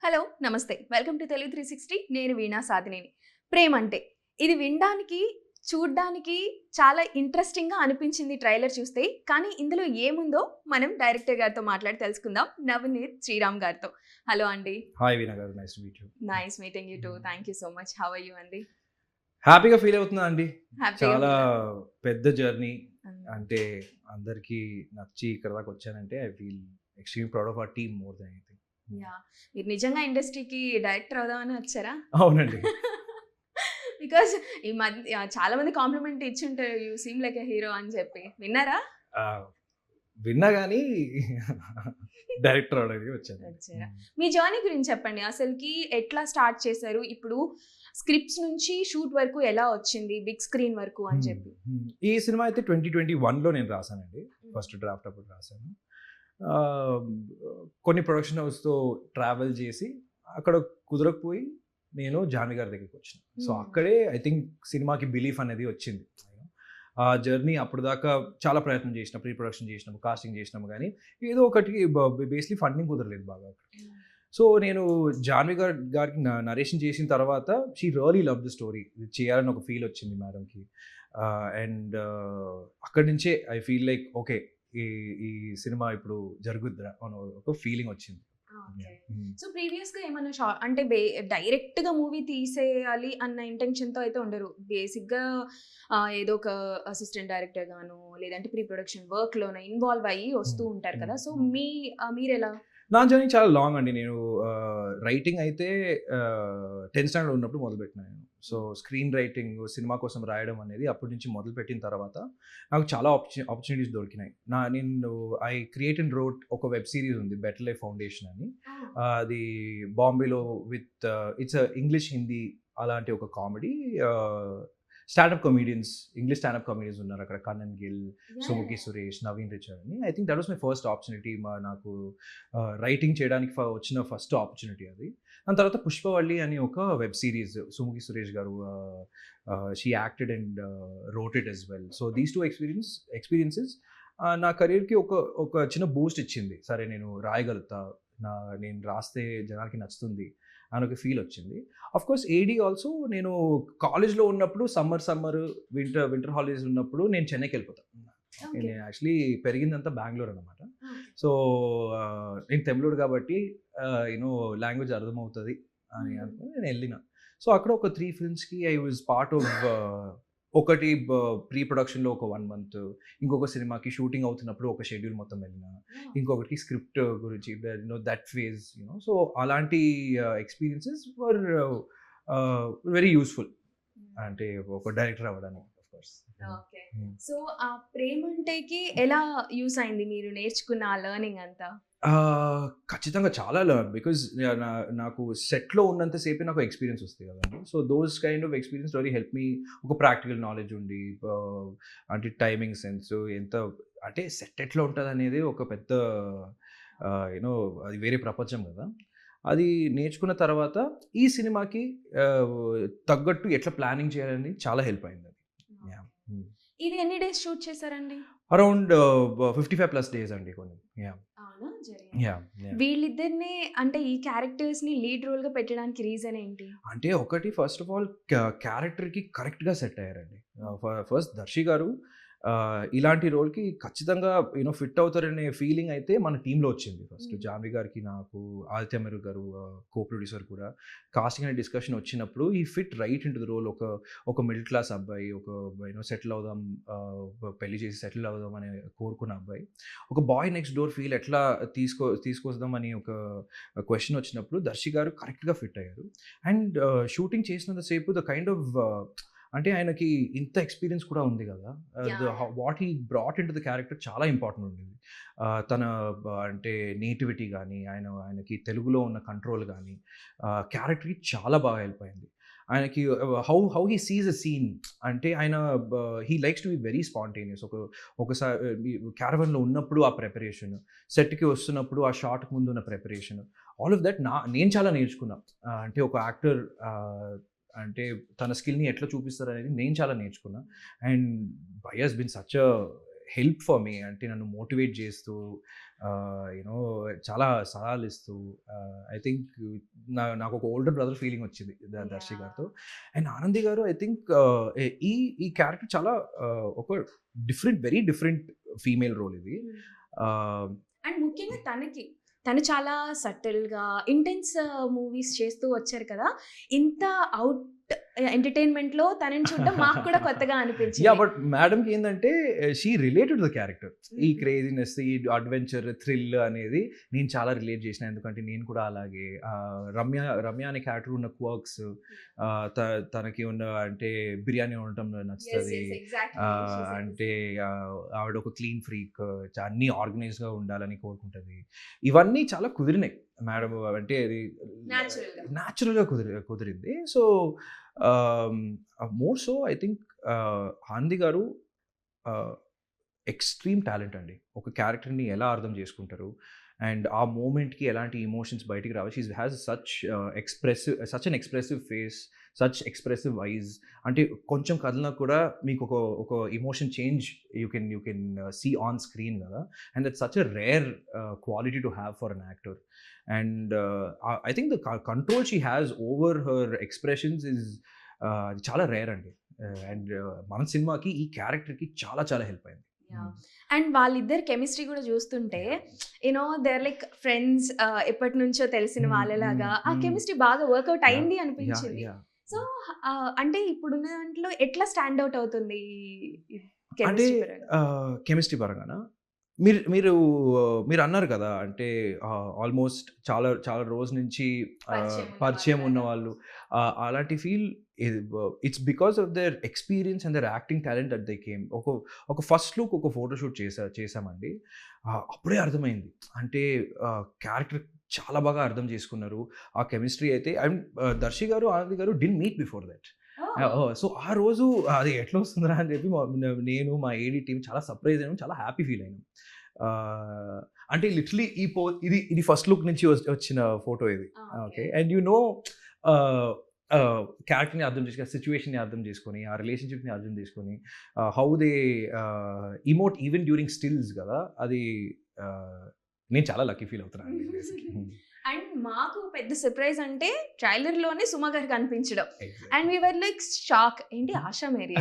Hello నమస్తే welcome to Telugu 360 నేను వీణా సాధినేని. ప్రేమ అంటే ఇది వినడానికి చూడ్డానికి చాలా ఇంట్రెస్టింగ్గా అనిపించింది ట్రైలర్ చూస్తే. కానీ ఇందులో ఏముందో మనం డైరెక్టర్ గారితో మాట్లాడి తెలుసుకుందాం, నవనీత్ శ్రీరామ్ గారితో. హలో అండి. హాయ్ వీణా గారు, nice to meet you. Nice meeting you too. Thank you so much. How are you అండి? హ్యాపీగా ఫీల్ అవుతున్నా అండి. హ్యాపీగా చాలా ఫీల్ పెద్ద జర్నీ. అంటే అందరికీ నచ్చి ఇక్కడ దాకా వచ్చానంటే I feel extreme proud of our team more than anything. Yeah, మీరు నిజంగా ఇండస్ట్రీకి డైరెక్టర్ అవుదామని వచ్చారా? అవునండి. బికాస్ ఈ మధ్య చాలా మంది కాంప్లిమెంట్ ఇచ్చుంటారు, you seem like a hero అని చెప్పి. విన్నారా? విన్నా కానీ డైరెక్టర్ అవడానికి వచ్చాను. వచ్చారా? మీ జర్నీ గురించి చెప్పండి. అసలుకి ఎట్లా స్టార్ట్ చేశారు? ఇప్పుడు స్క్రిప్ట్స్ నుంచి షూట్ వరకు ఎలా వచ్చింది, బిగ్ స్క్రీన్ వరకు అని చెప్పి. ఈ సినిమా అయితే 2021లో నేను రాశానండి. ఫస్ట్ డ్రాఫ్ట్ అప్పుడు రాశాను. కొన్ని ప్రొడక్షన్ హౌస్తో ట్రావెల్ చేసి అక్కడ కుదరకపోయి నేను జాన్వి గారి దగ్గరికి వచ్చిన. సో అక్కడే ఐ థింక్ సినిమాకి బిలీఫ్ అనేది వచ్చింది. ఆ జర్నీ అప్పుడు దాకా చాలా ప్రయత్నం చేసిన, ప్రీ ప్రొడక్షన్ చేసినాము, కాస్టింగ్ చేసినాము, కానీ ఏదో ఒకటి బేస్లీ ఫండింగ్ కుదరలేదు బాగా. సో నేను జాన్వి గారికి నరేషన్ చేసిన తర్వాత she really love the story, ఇది చేయాలని ఒక ఫీల్ వచ్చింది మేడంకి. అండ్ అక్కడి నుంచే ఐ ఫీల్ లైక్ ఓకే, ఈ ఈ సినిమా ఇప్పుడు జరుగుద్దా అని ఒక ఫీలింగ్ వచ్చింది. సో ప్రీవియస్ గా ఏమైనా అంటే డైరెక్ట్ గా మూవీ తీసేయాలి అన్న ఇంటెన్షన్ తో అయితే ఉండరు. బేసిక్ గా ఏదో ఒక అసిస్టెంట్ డైరెక్టర్ గాను లేదంటే ప్రీ ప్రొడక్షన్ వర్క్ లోన ఇన్వాల్వ్ అయ్యి వస్తూ ఉంటారు కదా. సో మీరెలా? నా జర్నీ చాలా లాంగ్ అండి. నేను రైటింగ్ అయితే 10th స్టాండర్డ్ ఉన్నప్పుడు మొదలుపెట్టినాను. సో స్క్రీన్ రైటింగ్, సినిమా కోసం రాయడం అనేది అప్పటి నుంచి మొదలుపెట్టిన తర్వాత నాకు చాలా ఆపర్చునిటీస్ దొరికినాయి. నేను ఐ క్రియేట్ అండ్ రోట్ ఒక వెబ్ సిరీస్ ఉంది, బెటర్ లైఫ్ ఫౌండేషన్ అని. అది బాంబేలో విత్ ఇట్స్ ఇంగ్లీష్ హిందీ అలాంటి ఒక comedy stand up comedians, English stand up comedians ఉన్నారు అక్కడ. కన్నన్ గిల్, సుముఖి సురేష్, నవీన్ రిచర్డ్ అని. I think that was my first opportunity. నాకు రైటింగ్ చేయడానికి వచ్చిన ఫస్ట్ ఆపర్చునిటీ అది. దాని తర్వాత పుష్పవల్లి అని ఒక వెబ్ సిరీస్, సుముఖి సురేష్ గారు she acted and wrote it as well. So these two experiences నా కెరీర్కి ఒక చిన్న బూస్ట్ ఇచ్చింది. సరే నేను రాయగలుగుతా, నేను రాస్తే జనాలకి నచ్చుతుంది అని ఒక ఫీల్ వచ్చింది. Of course AD also. నేను కాలేజ్లో ఉన్నప్పుడు సమ్మర్ వింటర్ హాలిడేస్ ఉన్నప్పుడు నేను చెన్నైకి వెళ్ళిపోతాను. నేను యాక్చువల్లీ పెరిగిందంతా బెంగళూరు అనమాట. సో నేను తమిళుడు కాబట్టి లాంగ్వేజ్ అర్థమవుతుంది అని అనుకుని నేను వెళ్ళిన. సో అక్కడ ఒక 3 ఫిల్మ్స్కి ఐ వాజ్ పార్ట్ ఆఫ్. ఒకటి ప్రీ ప్రొడక్షన్లో ఒక 1 month, ఇంకొక సినిమాకి షూటింగ్ అవుతున్నప్పుడు ఒక షెడ్యూల్ మొత్తం వెళ్ళిన, ఇంకొకటి స్క్రిప్ట్ గురించి దట్ ఫేజ్ సో అలాంటి ఎక్స్పీరియన్సెస్ వర్ వెరీ యూస్ఫుల్ అంటే ఒక డైరెక్టర్ అవ్వడానికి. ఓకే. సో ఆ ప్రేమ అంటేకి ఎలా యూస్ అయింది మీరు నేర్చుకున్న ఆ లెర్నింగ్ అంతా? ఖచ్చితంగా చాలా బికాజ్ నాకు సెట్లో ఉన్నంతసేపే నాకు ఎక్స్పీరియన్స్ వస్తాయి కదండి. So those kind of experience really help me. ఒక ప్రాక్టికల్ నాలెడ్జ్ ఉండి, అంటే టైమింగ్ సెన్స్ ఎంత, అంటే సెట్ ఎట్లా ఉంటుంది అనేది ఒక పెద్ద అది వేరే ప్రపంచం కదా. అది నేర్చుకున్న తర్వాత ఈ సినిమాకి తగ్గట్టు ఎట్లా ప్లానింగ్ చేయాలని చాలా హెల్ప్ అయింది. ఇది ఎన్ని డేస్ షూట్ చేశారండి? అరౌండ్ 55+ days అండి కొన్ని. వీళ్ళిద్దరిని అంటే ఈ క్యారెక్టర్స్ ని లీడ్ రోల్ గా పెట్టడానికి రీజన్ ఏంటి? అంటే ఒకటి ఫస్ట్ ఆఫ్ ఆల్ క్యారెక్టర్ కి కరెక్ట్ గా సెట్ అయ్యారండి. ఫస్ట్ దర్శి గారు ఇలాంటి రోల్కి ఖచ్చితంగా ఫిట్ అవుతారనే ఫీలింగ్ అయితే మన టీంలో వచ్చింది. ఫస్ట్ జాన్వి గారికి, నాకు, ఆదిత్య మెరు గారు కో ప్రొడ్యూసర్ కూడా కాస్టింగ్ అనే డిస్కషన్ వచ్చినప్పుడు ఈ fit right into the role. ఒక మిడిల్ క్లాస్ అబ్బాయి, ఒక సెటిల్ అవుదాం, పెళ్లి చేసి సెటిల్ అవుదాం అని కోరుకున్న అబ్బాయి, ఒక బాయ్ నెక్స్ట్ డోర్ ఫీల్ ఎట్లా తీసుకొద్దాం అని ఒక క్వశ్చన్ వచ్చినప్పుడు దర్శి గారు కరెక్ట్గా ఫిట్ అయ్యారు. అండ్ షూటింగ్ చేసినంతసేపు ద కైండ్ ఆఫ్, అంటే ఆయనకి ఇంత ఎక్స్పీరియన్స్ కూడా ఉంది కదా, what he brought into the character చాలా ఇంపార్టెంట్ ఉండేది. తన అంటే నేటివిటీ కానీ, ఆయనకి తెలుగులో ఉన్న కంట్రోల్ కానీ క్యారెక్టర్కి చాలా బాగా హెల్ప్ అయింది. ఆయనకి how he sees a scene, అంటే ఆయన he likes to be very spontaneous. ఒకసారి క్యారవన్లో ఉన్నప్పుడు ఆ ప్రిపరేషన్, సెట్కి వస్తున్నప్పుడు ఆ షాట్కి ముందు ఉన్న ప్రిపరేషన్, ఆల్ ఆఫ్ దట్ నేను చాలా నేర్చుకున్నా. అంటే ఒక యాక్టర్ అంటే తన స్కిల్ని ఎట్లా చూపిస్తారు అనేది నేను చాలా నేర్చుకున్నా. అండ్ భై has been such a help for me. అంటే నన్ను మోటివేట్ చేస్తూ చాలా సలహాలు ఇస్తూ, ఐ థింక్ నాకు ఒక ఓల్డర్ బ్రదర్ ఫీలింగ్ వచ్చింది దర్శి Yeah. గారితో. అండ్ ఆనంది గారు ఐ థింక్ ఈ ఈ క్యారెక్టర్ చాలా ఒక వెరీ డిఫరెంట్ ఫీమేల్ రోల్ ఇది. అండ్ ముఖ్యంగా తను చాలా సటిల్గా ఇంటెన్స్ మూవీస్ చేస్తూ వచ్చారు కదా, ఇంత అవుట్ ఎంటర్టైన్మెంట్ లో తనని చూడడం మాకు కూడా కొత్తగా అనిపించింది. యా బట్ మేడంకి ఏంటంటే షీ రిలేటెడ్ ద క్యారెక్టర్. ఈ క్రేజీనెస్, ఈ అడ్వెంచర్, థ్రిల్ అనేది నేను చాలా రిలేట్ చేసిన. ఎందుకంటే నేను కూడా అలాగే రమ్య అనే క్యారెక్టర్ ఉన్న క్వర్క్స్, తనకి ఉన్న అంటే బిర్యానీ ఉండటం నచ్చుతుంది, అంటే ఆవిడ ఒక క్లీన్ ఫ్రీక్, అన్నీ ఆర్గనైజ్గా ఉండాలని కోరుకుంటుంది. ఇవన్నీ చాలా కుదిరినాయి మేడం, అంటే అది న్యాచురల్గా కుదిరింది. So more so I think Anandi గారు ఎక్స్ట్రీమ్ టాలెంట్ అండి. ఒక క్యారెక్టర్ని ఎలా అర్థం చేసుకుంటారు అండ్ ఆ మూమెంట్కి ఎలాంటి ఎమోషన్స్ బయటికి రావాలి. She has such an expressive face, such expressive eyes. అంటే కొంచెం కదిలినా కూడా మీకు ఒక emotion change you can see on screen కదా. And that's such a rare quality to have for an actor. And I think the control she has over her expressions is చాలా rare అండి. And మన సినిమాకి ఈ క్యారెక్టర్కి చాలా చాలా help అయింది. అండ్ వాళ్ళిద్దరు కెమిస్ట్రీ కూడా చూస్తుంటే యూనో దేర్ లైక్ ఫ్రెండ్స్, ఎప్పటి నుంచో తెలిసిన వాళ్ళలాగా ఆ కెమిస్ట్రీ బాగా వర్కౌట్ అయింది అనిపించింది. సో అంటే ఇప్పుడున్న దాంట్లో ఎట్లా స్టాండ్ అవుట్ అవుతుంది అంటే కెమిస్ట్రీ పరంగానా? మీరు అన్నారు కదా, అంటే ఆల్మోస్ట్ చాలా చాలా రోజు నుంచి పరిచయం ఉన్న వాళ్ళు, అలాంటి feel it's because of their experience and their acting talent that they came. ఒక ఫస్ట్ లుక్, ఒక ఫోటోషూట్ చేసామండి. అప్పుడే అర్థమైంది, అంటే క్యారెక్టర్ చాలా బాగా అర్థం చేసుకున్నారు. ఆ కెమిస్ట్రీ అయితే అండ్ దర్శి గారు, ఆనంది గారు did meet before that. So ఆ రోజు అది ఎట్లా వస్తుందిరా అని చెప్పి నేను మా ఏడీ టీం చాలా సర్ప్రైజ్ అయినాం, చాలా హ్యాపీ ఫీల్ అయినాం. అంటే లిటరలీ ఇది ఫస్ట్ లుక్ నుంచి వచ్చిన ఫోటో ఇది. ఓకే, అండ్ యు నో క్యారెక్టర్ని అర్థం చేసుకొని, సిచ్యువేషన్ని అర్థం చేసుకొని, ఆ రిలేషన్షిప్ని అర్థం చేసుకొని, how they emote even during stills కదా. అది నేను చాలా లక్కీ ఫీల్ అవుతున్నాను. అండ్ మాకు పెద్ద సర్ప్రైజ్ అంటే ట్రైలర్ లోనే సుమ గారు కనిపించడం. And we were like shock, ఏంటి ఆశా మేరీ.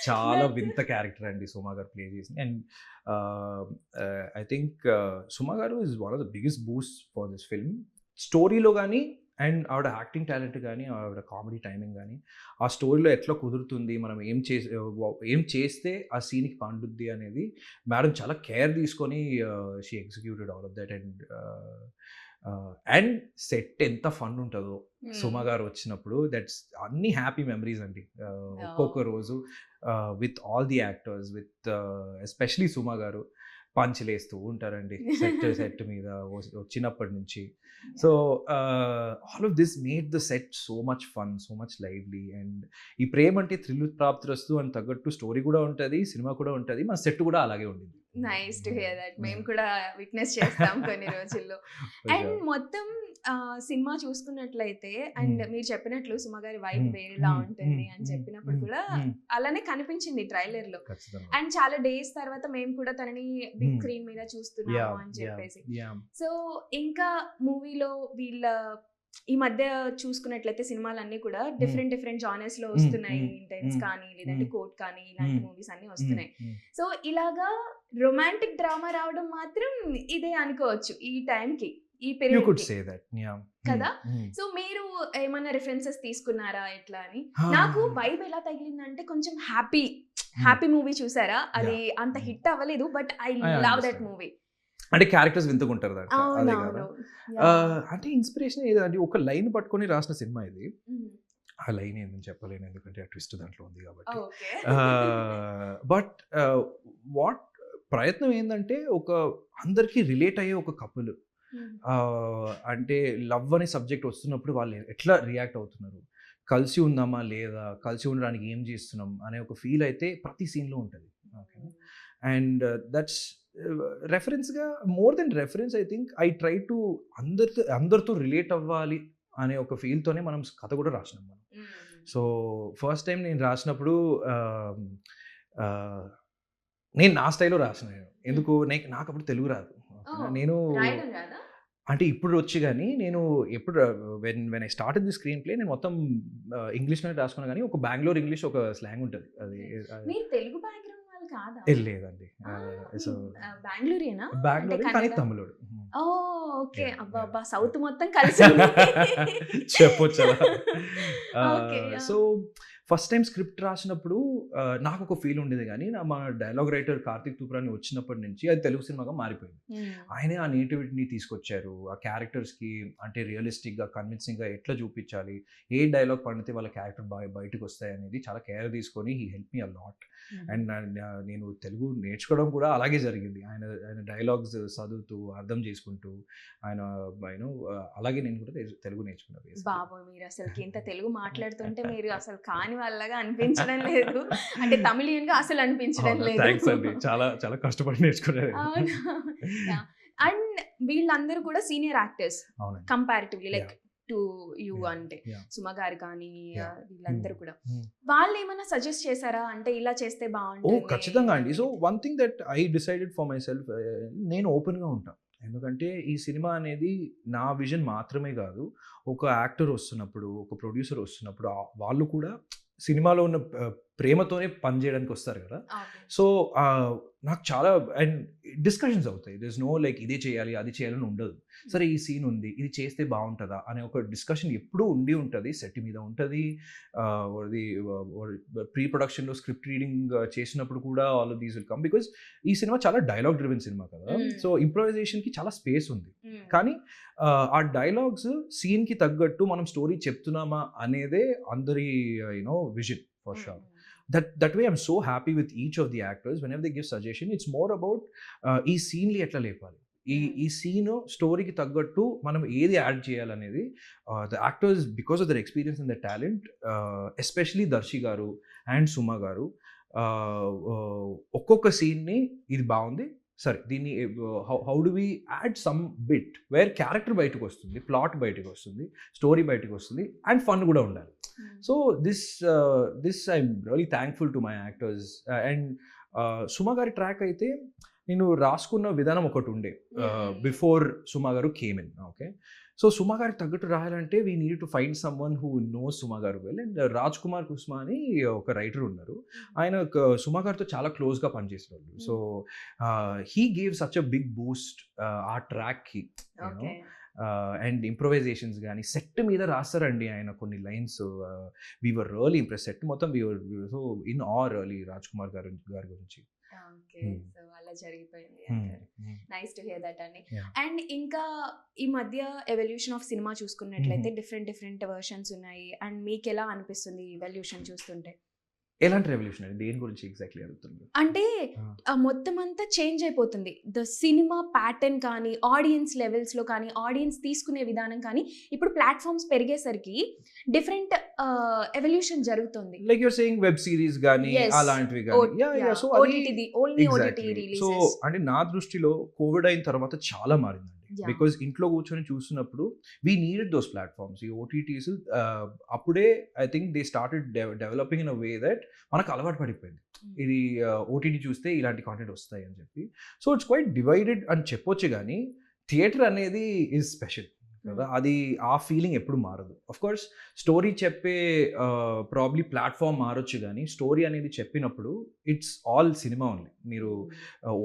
చాలా వింత క్యారెక్టర్ అండి సుమ గారు ప్లే చేసింది. అండ్ ఐ థింక్ సుమ గారు is one of the biggest Boost for this film. స్టోరీలో కానీ అండ్ ఆవిడ యాక్టింగ్ టాలెంట్ కానీ, ఆవిడ కామెడీ టైమింగ్ కానీ, ఆ స్టోరీలో ఎట్లా కుదురుతుంది, మనం ఏం చేస్తే ఆ సీన్కి పండుద్ది అనేది మేడం చాలా కేర్ తీసుకొని she executed all of that. And set ఎంత ఫన్ ఉంటుందో సుమ గారు వచ్చినప్పుడు, దట్స్ అన్ని హ్యాపీ మెమరీస్ అండి. ఒక్కొక్క రోజు with all the actors, with especially Suma గారు పంచులేస్తూ ఉంటారండి సెట్ మీద వచ్చినప్పటి నుంచి. So all of this made the set so much fun, so much lively. And ఈ ప్రేమ అంటే థ్రిల్ ప్రాప్తిరస్తు అని తగ్గట్టు స్టోరీ కూడా ఉంటుంది, సినిమా కూడా ఉంటుంది, మన సెట్ కూడా అలాగే ఉండింది. Nice to hear that. మేము కూడా విట్నెస్ చేస్తాం కొన్ని రోజుల్లో. అండ్ మొత్తం సినిమా చూసుకున్నట్లయితే, అండ్ మీరు చెప్పినట్లు సుమ గారి వైబ్ వేరేలా ఉంటుంది అని చెప్పినప్పుడు కూడా అలానే కనిపించింది ట్రైలర్ లో. అండ్ చాలా డేస్ తర్వాత మేము కూడా తనని బిగ్ స్క్రీన్ మీద చూస్తున్నాము అని చెప్పేసి. సో ఇంకా మూవీలో వీళ్ళ ఈ మధ్య చూసుకున్నట్లయితే సినిమాలన్నీ కూడా డిఫరెంట్ జానర్స్ లో వస్తున్నాయి. ఇంటెన్స్ కానీ, లేదంటే కోర్ట్ కానీ, ఇలాంటి మూవీస్ అన్ని వస్తున్నాయి. సో ఇలాగా రొమాంటిక్ డ్రామా రావడం మాత్రం ఇదే అనుకోవచ్చు ఈ టైంకి, ఈ పీరియడ్ కదా. సో మీరు ఏమైనా రిఫరెన్సెస్ తీసుకున్నారా ఎట్లా అని? నాకు వైబ్ ఎలా తగిలిందంటే, కొంచెం హ్యాపీ మూవీ చూసారా, అది అంత హిట్ అవ్వలేదు, but I love that movie. అంటే క్యారెక్టర్స్ వింతకుంటారు దాంట్లో. అంటే ఇన్స్పిరేషన్ ఏదంటే ఒక లైన్ పట్టుకొని రాసిన సినిమా ఇది. ఆ లైన్ ఏందని చెప్పలేను, ఎందుకంటే ఆ ట్విస్ట్ దాంట్లో ఉంది కాబట్టి. బట్ వాట్ ప్రయత్నం ఏంటంటే, ఒక అందరికీ రిలేట్ అయ్యే ఒక కపుల్, అంటే లవ్ అనే సబ్జెక్ట్ వస్తున్నప్పుడు వాళ్ళు ఎట్లా రియాక్ట్ అవుతున్నారు, కలిసి ఉందామా లేదా, కలిసి ఉండడానికి ఏం చేస్తున్నాం అనే ఒక ఫీల్ అయితే ప్రతి సీన్లో ఉంటుంది. ఓకే, అండ్ దట్స్ రెఫరెన్స్గా, more than reference, I think I try to అందరితో రిలేట్ అవ్వాలి అనే ఒక ఫీల్తోనే మనం కథ కూడా రాసినాం మనం. సో ఫస్ట్ టైం నేను రాసినప్పుడు నేను నా స్టైల్లో రాసిన. ఎందుకు, నాకు అప్పుడు తెలుగు రాదు. నేను అంటే ఇప్పుడు వచ్చి కానీ నేను ఎప్పుడు when I started the screen play నేను మొత్తం ఇంగ్లీష్లోనే రాసుకున్నా కానీ ఒక బెంగళూరు ఇంగ్లీష్ ఒక స్లాంగ్ ఉంటుంది అది మీరు తెలుగు బ్యాక్గ్రౌండ్ వాళ్ళు కాదా? లేదండి. సో బెంగళూరేనా? బెంగళూరు కానీ తమిళోడు. ఓ ఓకే. Yeah, అబ్బా yeah. అబ్బా సౌత్ మొత్తం కలిసి ఉంది. చెప్పొచ్చు అలా. Okay, yeah. So first time script రాసినప్పుడు నాకు ఒక ఫీల్ ఉండేది కానీ మా డైలాగ్ రైటర్ కార్తిక్ తూప్రాని వచ్చినప్పటి నుంచి అది తెలుగు సినిమాగా మారిపోయింది. ఆయనే ఆ నేటివిటీని తీసుకొచ్చారు. ఆ క్యారెక్టర్స్కి అంటే రియలిస్టిక్గా కన్విన్సింగ్గా ఎట్లా చూపించాలి, ఏ డైలాగ్ పండితే వాళ్ళ క్యారెక్టర్ బయటకు వస్తాయి అనేది చాలా కేర్ తీసుకొని he help me a lot. And నేను తెలుగు నేర్చుకోవడం కూడా అలాగే జరిగింది. ఆయన డైలాగ్స్ చదువుతూ అర్థం చేసుకుంటూ ఆయన అలాగే నేను కూడా తెలుగు నేర్చుకున్నాను. బాబు మీరు అసలు ఇంత తెలుగు మాట్లాడుతుంటే మీరు అసలు కాని వాళ్ళగా అనిపించడం లేదు, అంటే తమిళియన్ గా అసలు అనిపించడం లేదు. థాంక్స్ అండి. చాలా చాలా కష్టపడి నేర్చుకున్నాను. అండ్ వీళ్ళందరూ కూడా senior actors comparatively like to you, అంటే సుమ గారు కానీ వీళ్ళందరూ కూడా వాళ్ళు ఏమైనా సజెస్ట్ చేశారా అంటే ఇలా చేస్తే బాగుంటుంది? ఖచ్చితంగా అండి. So one thing that I decided for my self, నేను ఓపెన్గా ఉంటాను. ఎందుకంటే ఈ సినిమా అనేది నా విజన్ మాత్రమే కాదు, ఒక యాక్టర్ వస్తున్నప్పుడు ఒక ప్రొడ్యూసర్ వస్తున్నప్పుడు వాళ్ళు కూడా సినిమాలో ఉన్న ప్రేమతోనే పనిచేయడానికి వస్తారు కదా. సో నాకు చాలా అండ్ డిస్కషన్స్ అవుతాయి. దిస్ నో లైక్ ఇదే చేయాలి అది చేయాలని ఉండదు. సరే ఈ సీన్ ఉంది ఇది చేస్తే బాగుంటుందా అనే ఒక డిస్కషన్ ఎప్పుడూ ఉండి ఉంటుంది, సెట్ మీద ఉంటుంది. ప్రీ ప్రొడక్షన్లో స్క్రిప్ట్ రీడింగ్ చేసినప్పుడు కూడా all of these will come because ఈ సినిమా చాలా డైలాగ్ డ్రివెన్ సినిమా కదా. సో ఇంప్రొవైజేషన్కి చాలా స్పేస్ ఉంది, కానీ ఆ డైలాగ్స్ సీన్కి తగ్గట్టు మనం స్టోరీ చెప్తున్నామా అనేదే అందరి vision for sure. That way I'm so happy with each of the actors. Whenever they give suggestion, it's more about ఈ సీన్లు ఎట్లా లేపాలి, ఈ సీన్ స్టోరీకి తగ్గట్టు మనం ఏది యాడ్ చేయాలనేది the actors because of their experience and the talent, especially Darshi గారు అండ్ సుమ గారు ఒక్కొక్క సీన్ని ఇది బాగుంది సరే దీన్ని how do we add some bit where character బయటకు వస్తుంది, ప్లాట్ బయటకు వస్తుంది, స్టోరీ బయటకు వస్తుంది అండ్ ఫన్ కూడా ఉండాలి. So this I'm really thankful to my actors. And Suma గారి ట్రాక్ అయితే నేను రాసుకున్న విధానం ఒకటి ఉండే బిఫోర్ సుమ గారు came in. Okay, so Suma గారికి తగ్గట్టు రాయాలంటే we need to find some one who knows Suma గారు వెల్. అండ్ రాజ్ కుమార్ కుస్మా అని ఒక రైటర్ ఉన్నారు, ఆయన సుమ గారితో చాలా క్లోజ్గా పనిచేసేవాళ్ళు. So he gave such a big boost ఆ ట్రాక్కి. అండ్ ఇంప్రొవైజేషన్స్ కానీ సెట్ మీద రాస్తారండి ఆయన కొన్ని lines. We are really impress. Set మొత్తం we are so in awe really Raj Kumar గారి గురించి. అలా జరిగిపోయింది. నైస్ టు హియర్ దట్ అండి. అండ్ ఇంకా ఈ మధ్య ఎవల్యూషన్ ఆఫ్ సినిమా చూసుకున్నట్లయితే డిఫరెంట్ వర్షన్స్ ఉన్నాయి. అండ్ మీకు ఎలా అనిపిస్తుంది ఎవల్యూషన్ చూస్తుంటే? ఎలాంటి రెవల్యూషన్ అండి, దేని గురించి ఎగ్జాక్ట్లీ అడుగుతుంది? అంటే మొత్తం అంతా చేంజ్ అయిపోతుంది. ద సినిమా ప్యాటర్న్ కానీ ఆడియన్స్ లెవెల్స్లో కానీ ఆడియన్స్ తీసుకునే విధానం కానీ ఇప్పుడు ప్లాట్ఫామ్స్ పెరిగేసరికి డిఫరెంట్ ఎవల్యూషన్ జరుగుతుంది. Like you're saying web series కానీ అలాంటివి కానీ. So only OTT releases. So అంటే నా దృష్టిలో కోవిడ్ అయిన తర్వాత చాలా మారిందండి. బికాజ్ ఇంట్లో కూర్చొని చూస్తున్నప్పుడు వీ నీడెడ్ దోస్ ప్లాట్ఫామ్స్. ఈ ఓటీటీస్ అప్పుడే I think they started developing in a way that మనకు అలవాటు పడిపోయింది, ఇది ఓటీటీ చూస్తే ఇలాంటి కాంటెంట్ వస్తాయి అని చెప్పి. సో ఇట్స్ క్వైట్ డివైడెడ్ అని చెప్పొచ్చు, కానీ థియేటర్ అనేది ఈజ్ స్పెషల్ కదా. అది ఆ ఫీలింగ్ ఎప్పుడు మారదు. అఫ్ కోర్స్ స్టోరీ చెప్పే ప్రాబ్లీ ప్లాట్ఫామ్ మారొచ్చు, కానీ స్టోరీ అనేది చెప్పినప్పుడు ఇట్స్ ఆల్ సినిమా ఓన్లీ. మీరు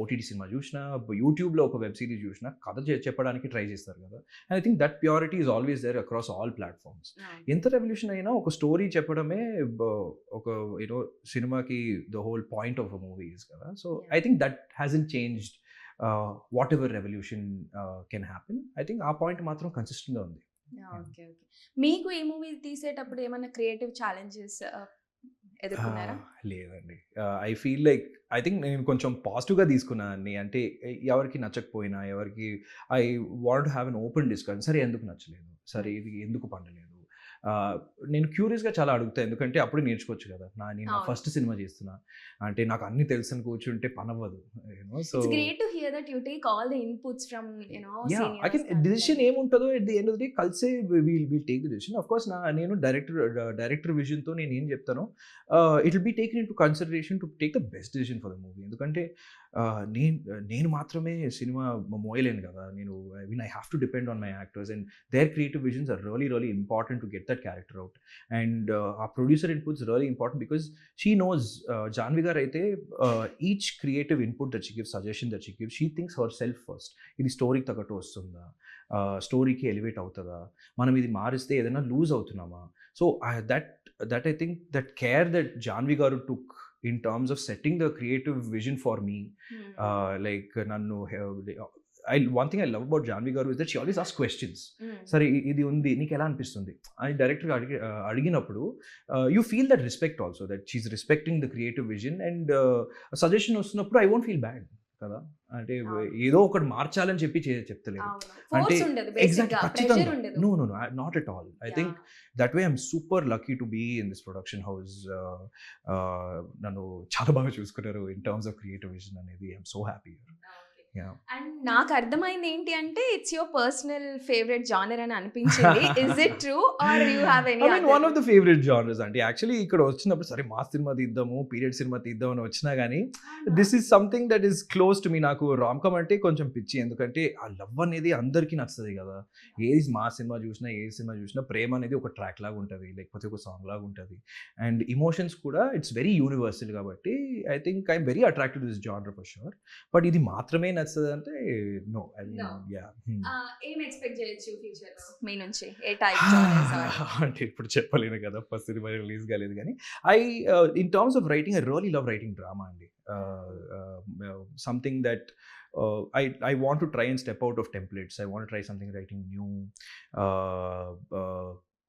ఓటీటీ సినిమా చూసినా యూట్యూబ్లో ఒక వెబ్ సిరీస్ చూసినా కథ చెప్పడానికి ట్రై చేస్తారు కదా. And I think that purity is always there across all platforms. ఎంత రెవల్యూషన్ అయినా ఒక స్టోరీ చెప్పడమే ఒక సినిమాకి the whole point of a movie is కదా. So I think that hasn't changed. Whatever revolution can happen, I think ఆ point మాత్రం కన్సిస్టెంట్గా ఉంది. Okay okay. మీకు ఈ మూవీ తీసేటప్పుడు ఏమైనా క్రియేటివ్ ఛాలెంజెస్ ఎదుర్కొన్నారా? లేదండి. I feel like I think నేను కొంచెం పాజిటివ్గా తీసుకున్నాను. అంటే ఎవరికి నచ్చకపోయినా ఎవరికి I want to have an open discussion. సరే ఎందుకు నచ్చలేదు, సరే ఇది ఎందుకు పండలేదు, నేను క్యూరియస్గా చాలా అడుగుతాను, ఎందుకంటే అప్పుడే నేర్చుకోవచ్చు కదా. నేను నా అవును. ఫస్ట్ సినిమా చేస్తున్నా అంటే నాకు అన్ని తెలుసని కూర్చుంటే పనవ్వదు, you know. So It's great to hear that you take all the inputs from, yeah I can seniors. Decision ఏముంటుందో at the end of the day కలిసే will take the decision. Of course నేను డైరెక్టర్ విజన్తో నేను ఏం చెప్తానో it will be taken into consideration to take the best decision for the movie. ఎందుకంటే నేను మాత్రమే సినిమా మోయలేను కదా. I have to depend on my actors and their creative visions are really important to get that character out. And ఆ producer inputs really important because she knows, Janvi గారు అయితే each creative input that she gives, suggestion that she gives, she thinks herself first. ఇది స్టోరీకి తగ్గట్టు వస్తుందా, స్టోరీకి elevate అవుతుందా, మనం ఇది మారిస్తే ఏదైనా లూజ్ అవుతున్నామా. So that I think that care that Janhvi గారు took in terms of setting the creative vision for me, like nannu one thing I love about Janvi garu is that she always asks questions. Sir, ఇది ఉంది నీకు ఎలా అనిపిస్తుంది అని director అడిగినప్పుడు you feel that respect also, that she's respecting the creative vision, and suggestion వస్తున్నప్పుడు I won't feel bad కదా. అంటే ఏదో ఒకటి మార్చాలని చెప్తలేదు అంటే ఎగ్జాక్ట్లీ ఖచ్చితంగా. No not at all. I think that way I'm super lucky to be in this production house. నన్ను చాలా బాగా చూసుకున్నారు in terms of creative vision అనేది. I'm so happy. అండ్ నాకు అర్థమైంది ఏంటి అంటే it's your personal favourite genre అని అనిపించింది. Is it true or you have any other? One of the favourite genres అండి. యాక్చువల్లీ ఇక్కడ వచ్చినప్పుడు సరే మాస్ సినిమా తీద్దాము, పీరియడ్ సినిమా తీద్దాం అని వచ్చినా కానీ this is something that is close to me. నాకు రామ్కమ్ అంటే కొంచెం పిచ్చి, ఎందుకంటే ఆ లవ్ అనేది అందరికీ నచ్చుతుంది కదా. ఏది మాస్ సినిమా చూసినా ప్రేమ అనేది ఒక ట్రాక్ లాగా ఉంటుంది, లేకపోతే ఒక సాంగ్ లాగా ఉంటుంది. అండ్ ఇమోషన్స్ కూడా ఇట్స్ వెరీ యూనివర్సల్ కాబట్టి I think I'm very attracted to this genre for sure. But ఇది మాత్రమే నచ్చుతుంది అంటే నో. ఐ మీన్ ఏం ఎక్స్పెక్ట్ చేయొచ్చు ఫ్యూచర్ లో మీ నుంచి? ఏ టైప్ జానర్స్ అంటే ఇప్పుడు చెప్పలేను కదా, ఫస్ట్ సినిమా రిలీజ్ కాలేదు. కానీ in terms of writing I really love writing drama అండి. Something that I want to try and step out of templates. I want to try something writing new.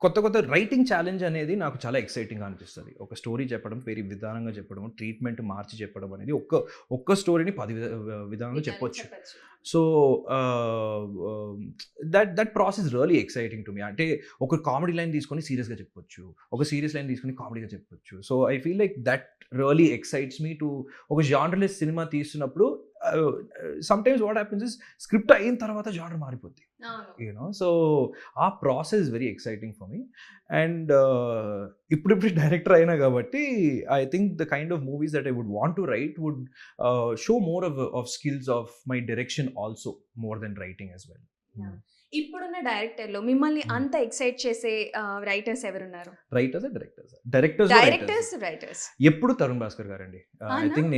కొత్త writing challenge అనేది నాకు చాలా ఎక్సైటింగ్గా అనిపిస్తుంది. ఒక story చెప్పడం, వేరే విధానంగా చెప్పడం, ట్రీట్మెంట్ మార్చి చెప్పడం అనేది ఒక్క స్టోరీని 10 విధానంగా చెప్పొచ్చు. So that process really exciting to me. అంటే ఒక కామెడీ లైన్ తీసుకొని సీరియస్గా చెప్పొచ్చు, ఒక సీరియస్ లైన్ తీసుకొని కామెడీగా చెప్పొచ్చు. So I feel like that really excites me to ఒక జానర్లెస్ సినిమా తీస్తున్నప్పుడు. Sometimes what happens is script అయిన తర్వాత జానర్ మారిపోద్ది, యూనో. సో ఆ process very exciting for me. And ఇప్పుడు డైరెక్టర్ అయినా కాబట్టి I think the kind of movies that I would want to write would show more of skills of my direction also, more than writing as well. ఇప్పుడున్న డైరెక్టర్లో మిమ్మల్ని అంత excite చేసే writers ఎవరున్నారు? Writers ఎప్పుడు తరుణ్ భాస్కర్ గారు అండి. ఐ థింక్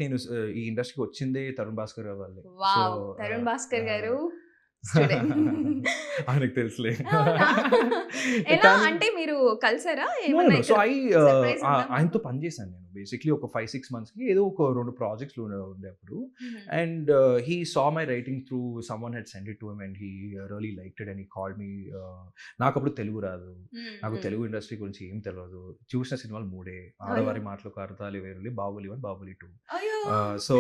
నేను ఈ ఇండస్ట్రీకి వచ్చిందే తరుణ్ భాస్కర్ గారు వల్లే. తరుణ్ భాస్కర్ గారు ఆయనకు తెలుసులే. ఎలా అంటే మీరు కలిసారా? సో ఆయనతో పనిచేశాను నేను బేసిక్లీ ఒక 5-6 monthsకి ఏదో ఒక 2 ప్రాజెక్ట్స్ ఉండే అప్పుడు. And he saw my writing through someone head send it to him and he really liked it and he called me. నాకు అప్పుడు తెలుగు రాదు, నాకు తెలుగు ఇండస్ట్రీ గురించి ఏం తెలియదు. చూసిన సినిమాలు 3 ఆడవారి మాటలకు అర్థాలు వేరులే, బాహుబలి 1, బాహుబలి 2. సో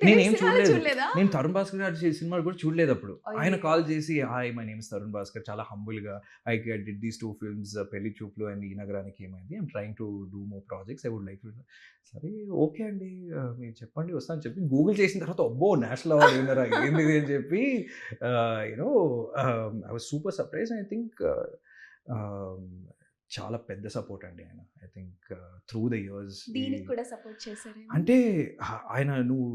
నేనేం చూడలేదు, నేను తరుణ్ భాస్కర్ గారి సినిమాలు కూడా చూడలేదు అప్పుడు. ఆయన కాల్ చేసి, hi my name is Tarun Bhaskar, చాలా హంబుల్గా I did these 2 films, Pelli Choopulu and Ee Nagaraniki Emaindi, I'm trying to do more projects, I would like to. సరే ఓకే అండి, మీరు చెప్పండి వస్తాను అని చెప్పి గూగుల్ చేసిన తర్వాత అబ్బో నేషనల్ అవార్డు విన్నరా ఏంది అని చెప్పి you know I was super surprise. I think చాలా పెద్ద సపోర్ట్ అండి ఆయన. I think through the years దీనికి కూడా సపోర్ట్ చేశారు. అంటే ఆయన నువ్వు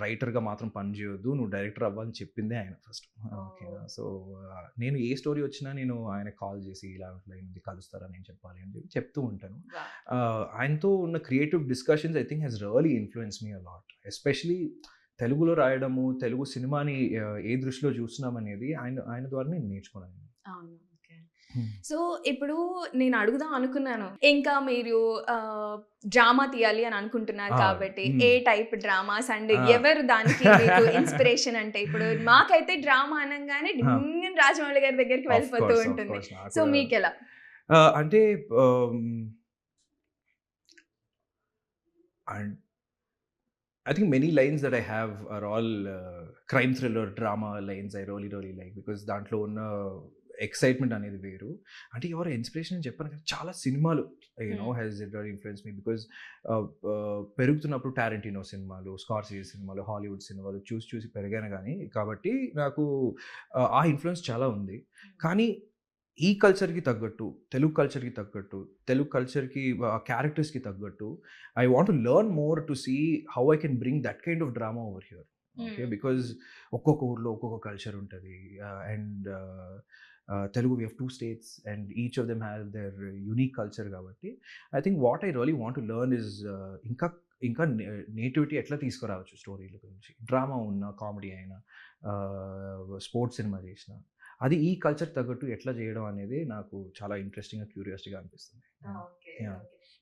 రైటర్గా మాత్రం పని చేయొద్దు, నువ్వు డైరెక్టర్ అవ్వాలని చెప్పిందే ఆయన ఫస్ట్. ఓకేనా. సో నేను ఏ స్టోరీ వచ్చినా నేను ఆయన కాల్ చేసి ఇలా ఉంది కలుస్తారా నేను చెప్పాలి అని చెప్పి చెప్తూ ఉంటాను. ఆయనతో ఉన్న creative discussions I think has really influence me a lot. Especially తెలుగులో రాయడము, తెలుగు సినిమాని ఏ దృష్టిలో చూస్తున్నాం అనేది ఆయన ద్వారా నేను నేర్చుకున్నాను. సో ఇప్పుడు నేను అడుగుదాం అనుకున్నాను, ఇంకా మీరు డ్రామా తీయాలి అని అనుకుంటున్నారు కాబట్టి ఏ టైప్ డ్రామాస్ అండ్ ఎవరు దానికి ఇన్స్పిరేషన్? అంటే ఇప్పుడు మాకైతే డ్రామా అనగానే రాజమౌళి గారి దగ్గరికి వెళ్ళిపోతూ ఉంటుంది. సో మీకు ఎలా? అంటే I think many lines that I have are all crime thriller drama lines I really like, because దాంట్లో ఉన్న ఎక్సైట్మెంట్ అనేది వేరు. అంటే ఎవరు ఇన్స్పిరేషన్ అని చెప్పాను కదా, చాలా సినిమాలు has it very influence me. Because పెరుగుతున్నప్పుడు టారెంటినో సినిమాలు, స్కార్సీసే సినిమాలు, హాలీవుడ్ సినిమాలు చూసి చూసి పెరిగాను కానీ, కాబట్టి నాకు ఆ ఇన్ఫ్లుయెన్స్ చాలా ఉంది. కానీ ఈ కల్చర్కి తగ్గట్టు, తెలుగు కల్చర్కి క్యారెక్టర్స్కి తగ్గట్టు I want to learn more to see how I can bring that kind of drama over here. Okay, because ఒక్కొక్క ఊర్లో ఒక్కొక్క కల్చర్ ఉంటుంది. And Telugu we have 2 states and each of them have their unique culture. కాబట్టి I think what I really want to learn is ఇంకా nativity ఎట్లా తీసుకురావచ్చు స్టోరీల గురించి. Drama ఉన్న, కామెడీ అయినా, స్పోర్ట్స్ సినిమా చేసిన, అది ఈ కల్చర్ తగ్గట్టు ఎట్లా చేయడం అనేది నాకు చాలా ఇంట్రెస్టింగ్గా, క్యూరియాసిటీగా అనిపిస్తుంది.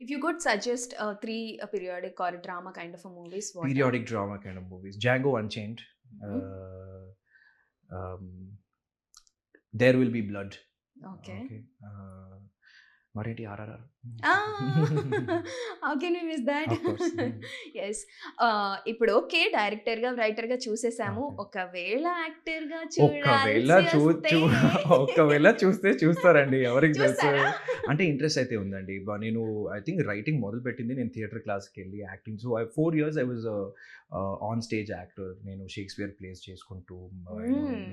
If you could suggest 3 periodic or drama kind of a movies, what Periodic drama kind of movies. Django Unchained. There Will Be Blood. Okay. Marathi RRR. How can we miss that? Of course. Yes. ఇప్పుడు okay, director గా, writer గా చూసేసాము. Okay. ఒకవేళ actor గా ఒకవేళ చూస్తే చూస్తారండి, ఎవరికి తెలుసు. చూస్తారా? అంటే ఇంట్రెస్ట్ అయితే ఉందండి. నేను ఐ థింక్ రైటింగ్ మొదలు పెట్టింది నేను థియేటర్ క్లాస్కి వెళ్ళి acting. So 4 years I was on stage actor. నేను షేక్స్పియర్ ప్లేస్ చేసుకుంటూ,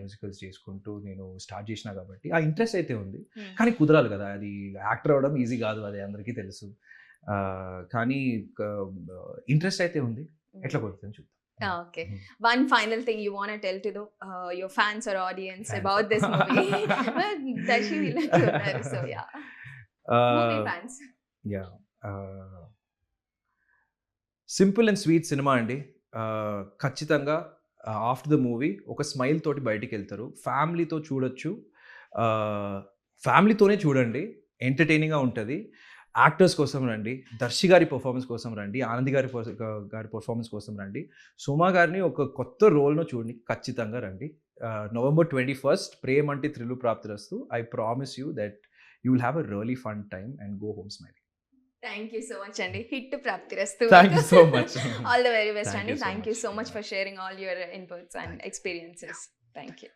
మ్యూజికల్స్ చేసుకుంటూ నేను స్టార్ట్ చేసిన కాబట్టి ఆ ఇంట్రెస్ట్ అయితే ఉంది. కానీ కుదరాలి కదా, అది యాక్టర్ అవడం ఈజీ కాదు, అది అందరికీ తెలుసు. కానీ ఇంట్రెస్ట్ అయితే ఉంది, ఎట్లా కుదురుతుంది చూద్దాం. Okay. One final thing you want to tell to your fans or audience Fans. about this movie? Well, Darshi will let you know. So yeah, movie fans. Yeah, simple and sweet cinema అండి. ఖచ్చితంగా after the movie ఒక smile తోటి బయటికి వెళ్తారు. ఫ్యామిలీతో చూడొచ్చు, ఫ్యామిలీతోనే చూడండి, ఎంటర్టైనింగ్గా ఉంటుంది. యాక్టర్స్ కోసం రండి, దర్శి గారి పర్ఫార్మెన్స్ కోసం రండి, ఆనంది గారి పర్ఫార్మెన్స్ కోసం రండి, సుమా గారిని ఒక కొత్త రోల్ను చూడండి, ఖచ్చితంగా రండి. November 21st, ప్రేమ్ అంటే థ్రిల్లు ప్రాప్తిరస్తు. I promise you that you will have a really fun time and go home smiling. Thank you so much, Andy. Hit Praptirastu. Thank you so much. All the very best, Thank Andy. you so Thank you much. so much for sharing all your inputs and experiences. Thank you.